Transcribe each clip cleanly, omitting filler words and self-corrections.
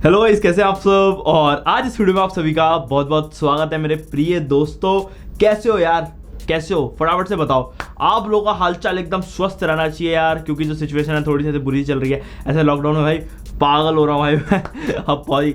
Hello guys, कैसे आप सब। और आज इस वीडियो में आप सभी का बहुत बहुत स्वागत है मेरे प्रिय दोस्तों। कैसे हो यार, कैसे हो फटाफट से बताओ। आप लोगों का हालचाल एकदम स्वस्थ रहना चाहिए यार, क्योंकि जो सिचुएशन है थोड़ी सी बुरी चल रही है। ऐसे लॉकडाउन में भाई पागल हो रहा हूँ भाई मैं। अब भाई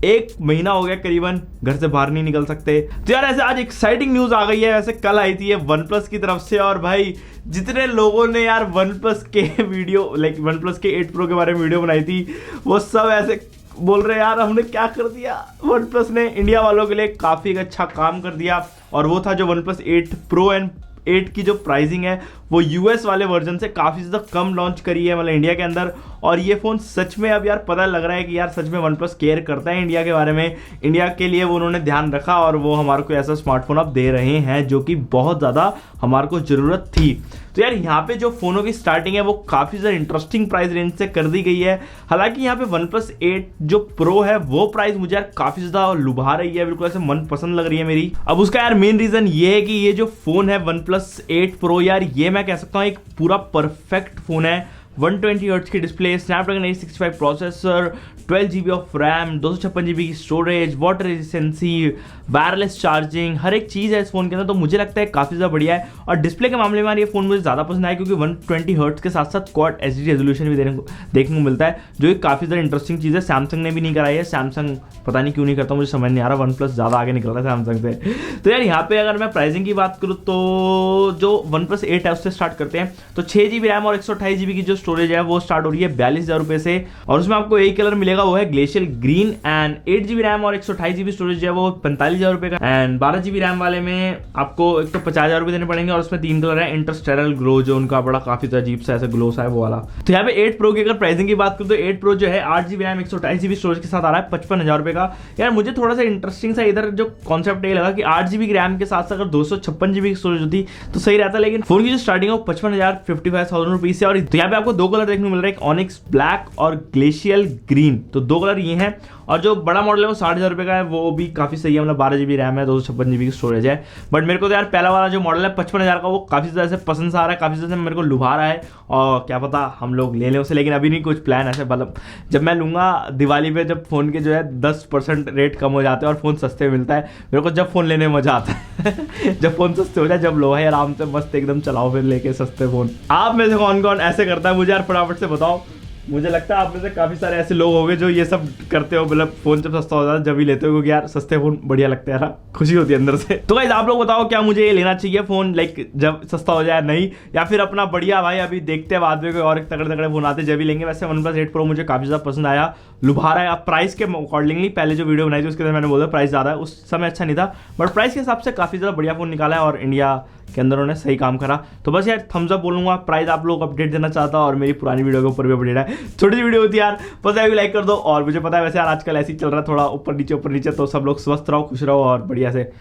1 महीना हो गया करीबन, घर से बाहर नहीं निकल सकते। तो यार ऐसे आज एक्साइटिंग न्यूज आ गई है। वैसे कल आई थी ये OnePlus की तरफ से, और भाई जितने लोगों ने यार OnePlus के वीडियो OnePlus के 8 Pro के बारे में वीडियो बनाई थी, वो सब ऐसे बोल रहे यार हमने क्या कर दिया। OnePlus ने इंडिया वालों के लिए काफ़ी एक अच्छा काम कर दिया, और वो था जो OnePlus 8 Pro एंड 8 की जो प्राइसिंग है वो यूएस वाले वर्जन से काफ़ी ज़्यादा कम लॉन्च करी है, मतलब इंडिया के अंदर। और ये फ़ोन सच में अब यार पता लग रहा है कि यार सच में OnePlus केयर करता है इंडिया के बारे में। इंडिया के लिए वो उन्होंने ध्यान रखा, और वो हमारे को ऐसा स्मार्टफोन अब दे रहे हैं जो कि बहुत ज़्यादा हमारे को ज़रूरत थी। तो यार यहाँ पे जो फ़ोनों की स्टार्टिंग है वो काफ़ी ज़्यादा इंटरेस्टिंग प्राइस रेंज से कर दी गई है। हालांकि यहाँ पे OnePlus 8 जो प्रो है वो प्राइस मुझे यार काफ़ी ज़्यादा लुभा रही है, बिल्कुल ऐसे मन पसंद लग रही है मेरी। अब उसका यार मेन रीज़न ये है कि ये जो फ़ोन है OnePlus 8 Pro, यार ये मैं कह सकता हूँ एक पूरा परफेक्ट फ़ोन है। 120 हर्ट्ज की display, Snapdragon 865 processor, 12 GB of RAM, 256 GB की storage, water resistancy, wireless charging, हर एक चीज़ है इस फोन के अंदर। तो मुझे लगता है काफ़ी ज़्यादा बढ़िया है। और डिस्प्ले के मामले में ये फोन मुझे ज़्यादा पसंद आया, क्योंकि 120 हर्ट्ज के साथ साथ क्वाड HD रेजोल्यूशन भी देखने को मिलता है, जो एक काफ़ी ज़्यादा इंटरेस्टिंग चीज़ है। सैमसंग ने भी नहीं कराई है, सैमसंग पता नहीं क्यों नहीं करता, मुझे समझ नहीं आ रहा। OnePlus ज़्यादा आगे निकल रहा है सैमसंग से। तो यार यहाँ पे अगर मैं प्राइसिंग की बात करूँ तो जो OnePlus 8 है उससे स्टार्ट करते हैं। तो 6 GB रैम और 128 GB की जो स्टोरेज है वो स्टार्ट हो रही है 42,000 रुपये से, और उसमें आपको एक कलर मिलेगा वो है glacial green. And 8 GB RAM और 128 GB स्टोरेज है वो 45,000 रुपये का। एंड 12 GB रैम वाले में आपको एक तो 50,000 रुपये देने पड़ेंगे, और उसमें 3 कलर है इंटरस्टेलर ग्लो, जो उनका बड़ा काफी अजीब सा ऐसा ग्लो सा है वो वाला। तो यहाँ पे 8 Pro की अगर प्राइसिंग की बात करूँ तो 8 Pro जो है 8 GB रैम 128 GB स्टोरेज के साथ आ रहा है 55,000 रुपये का। यार मुझे थोड़ा सा इंटरेस्टिंग सा इधर जो कॉन्सेप्ट ये लगा कि 8 GB रैम के साथ अगर 256 GB की स्टोरेज होती तो सही रहता, लेकिन फोन की जो स्टार्टिंग है वो 55,000 रुपीज से। और तो यहाँ पे आपको 2 कलर देखने को मिल रहा है, एक ऑनिक्स ब्लैक और ग्लेशियल ग्रीन। तो 2 कलर ये हैं, और जो बड़ा मॉडल है वो 60,000 रुपये का है, वो भी काफ़ी सही है, मतलब 12 GB रैम है, 256 GB की स्टोरेज है। बट मेरे को तो यार पहला वाला जो मॉडल है 55,000 का वो काफ़ी ज़्यादा पसंद सा आ रहा है, काफ़ी ज़्यादा मेरे को लुभा रहा है, और क्या पता हम लोग ले लें उसे। लेकिन अभी नहीं कुछ प्लान ऐसे, मतलब जब मैं लूँगा दिवाली पे, जब फ़ोन के जो है 10% रेट कम हो जाते हैं और फ़ोन सस्ते मिलता है, मेरे को जब फ़ोन लेने में मज़ा आता है। जब फ़ोन सस्ते हो जाए, जब लो है आराम से मस्त एकदम चलाओ फिर लेके सस्ते फ़ोन। आप में से कौन कौन ऐसे करता है मुझे यार फटाफट से बताओ। मुझे लगता है आप में से काफ़ी सारे ऐसे लोग होंगे जो ये सब करते हो, मतलब फ़ोन जब सस्ता हो जाता है जब ही लेते हो, क्योंकि यार सस्ते फ़ोन बढ़िया लगते हैं यार, खुशी होती है अंदर से। तो गाइस आप लोग बताओ, क्या मुझे ये लेना चाहिए फ़ोन लाइक जब सस्ता हो जाए, नहीं, या फिर अपना बढ़िया भाई अभी देखते हैं बाद में कोई और तगड़े तगड़े फ़ोन आते जब भी लेंगे। वैसे OnePlus 8 Pro मुझे काफ़ी ज़्यादा पसंद आया, लुभा रहा है। आप प्राइस के अकॉर्डिंगली पहले जो वीडियो बनाई थी उसके अंदर मैंने बोला प्राइस ज़्यादा है, उस समय अच्छा नहीं था, बट प्राइस के हिसाब से काफ़ी ज़्यादा बढ़िया फ़ोन निकाला है, और इंडिया के अंदर उन्होंने सही काम करा। तो बस यार थम्स अप बोलूंगा। प्राइस आप लोग अपडेट देना चाहता हूं, और मेरी पुरानी वीडियो के ऊपर भी अपडेट है, छोटी सी वीडियो होती है यार, बस भी लाइक कर दो। और मुझे पता है वैसे यार आजकल ऐसे ही चल रहा है, थोड़ा ऊपर नीचे, तो सब लोग स्वस्थ रहो, खुश रहो, और बढ़िया से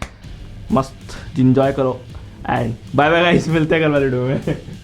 मस्त इंजॉय करो। एंड बाय बाय गाइस, मिलते हैं कल वाले वीडियो में।